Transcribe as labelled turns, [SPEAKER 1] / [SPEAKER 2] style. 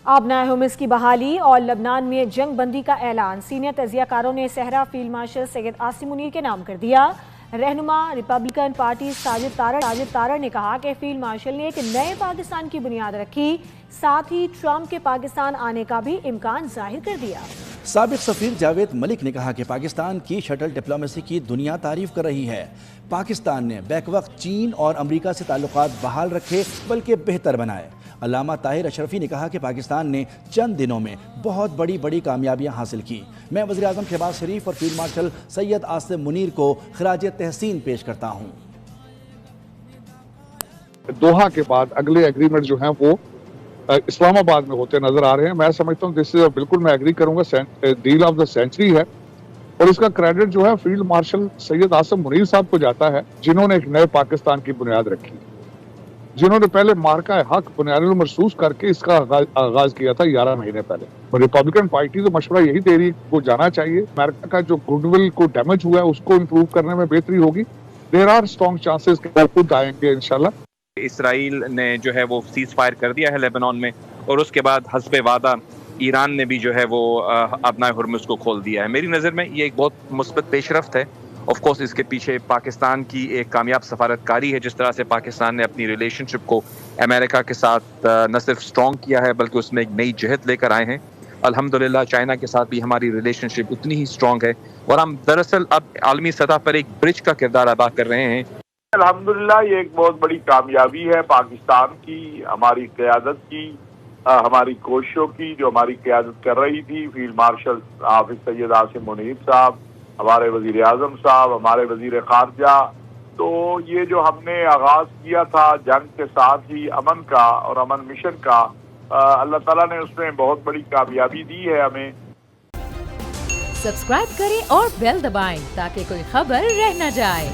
[SPEAKER 1] آبنائے ہومس کی بحالی اور لبنان میں جنگ بندی کا اعلان، سینئر تجزیہ کاروں نے صحرا فیلڈ مارشل سید عاصم منیر کے نام کر دیا۔ رہنما ریپبلکن پارٹی ساجد تارڑ نے کہا کہ فیلڈ مارشل نے ایک نئے پاکستان کی بنیاد رکھی، ساتھ ہی ٹرمپ کے پاکستان آنے کا بھی امکان ظاہر کر دیا۔
[SPEAKER 2] سابق سفیر جاوید ملک نے کہا کہ پاکستان کی شٹل ڈپلومیسی کی دنیا تعریف کر رہی ہے۔ پاکستان نے بیک وقت چین اور امریکہ سے تعلقات بحال رکھے بلکہ بہتر بنائے۔ علامہ طاہر اشرفی نے کہا کہ پاکستان نے چند دنوں میں بہت بڑی کامیابیاں حاصل کی۔ میں وزیراعظم شہباز شریف اور فیلڈ مارشل سید عاصم منیر کو خراج تحسین پیش کرتا ہوں۔
[SPEAKER 3] دوحہ کے بعد اگلے ایگریمنٹ جو ہیں وہ اسلام آباد میں ہوتے نظر آ رہے ہیں۔ میں سمجھتا ہوں بالکل میں ایگری کروں گا، ڈیل آف دا سینچری ہے، اور اس کا کریڈٹ جو ہے فیلڈ مارشل سید عاصم منیر صاحب کو جاتا ہے، جنہوں نے ایک نئے پاکستان کی بنیاد رکھی، جنہوں نے پہلے مارکہ حق بنیاد المرصوص کر کے اس کا آغاز کیا تھا 11 مہینے پہلے۔ ریپبلکن پارٹی تو مشورہ یہی دے رہی ہے کو جانا چاہیے۔ امریکہ کا جو گڈ ول کو ڈیمیج ہوا ہے اس کو امپروو کرنے میں بہتری ہوگی۔ دیر آر اسٹرانگ چانسز کہ وہ خود آئیں گے انشاءاللہ۔
[SPEAKER 4] اسرائیل نے جو ہے وہ سیز فائر کر دیا ہے لیبنان میں، اور اس کے بعد حسب وعدہ ایران نے بھی جو ہے وہ آبنائے ہرمز کو کھول دیا ہے۔ میری نظر میں یہ ایک بہت مثبت پیش رفت ہے۔ آف کورس اس کے پیچھے پاکستان کی ایک کامیاب سفارتکاری ہے، جس طرح سے پاکستان نے اپنی ریلیشن شپ کو امریکہ کے ساتھ نہ صرف اسٹرانگ کیا ہے بلکہ اس میں ایک نئی جہت لے کر آئے ہیں۔ الحمدللہ چائنا کے ساتھ بھی ہماری ریلیشن شپ اتنی ہی اسٹرانگ ہے، اور ہم دراصل اب عالمی سطح پر ایک برج کا کردار ادا کر رہے ہیں۔
[SPEAKER 5] الحمدللہ یہ ایک بہت بڑی کامیابی ہے پاکستان کی، ہماری قیادت کی، ہماری کوششوں کی، جو ہماری قیادت کر رہی تھی فیلڈ مارشل حافظ سید عاصم منیر صاحب، ہمارے وزیر اعظم صاحب، ہمارے وزیر خارجہ۔ تو یہ جو ہم نے آغاز کیا تھا جنگ کے ساتھ ہی امن کا اور امن مشن کا، اللہ تعالیٰ نے اس میں بہت بڑی کامیابی دی ہے ہمیں۔
[SPEAKER 6] سبسکرائب کریں اور بیل دبائیں تاکہ کوئی خبر رہ نہ جائے۔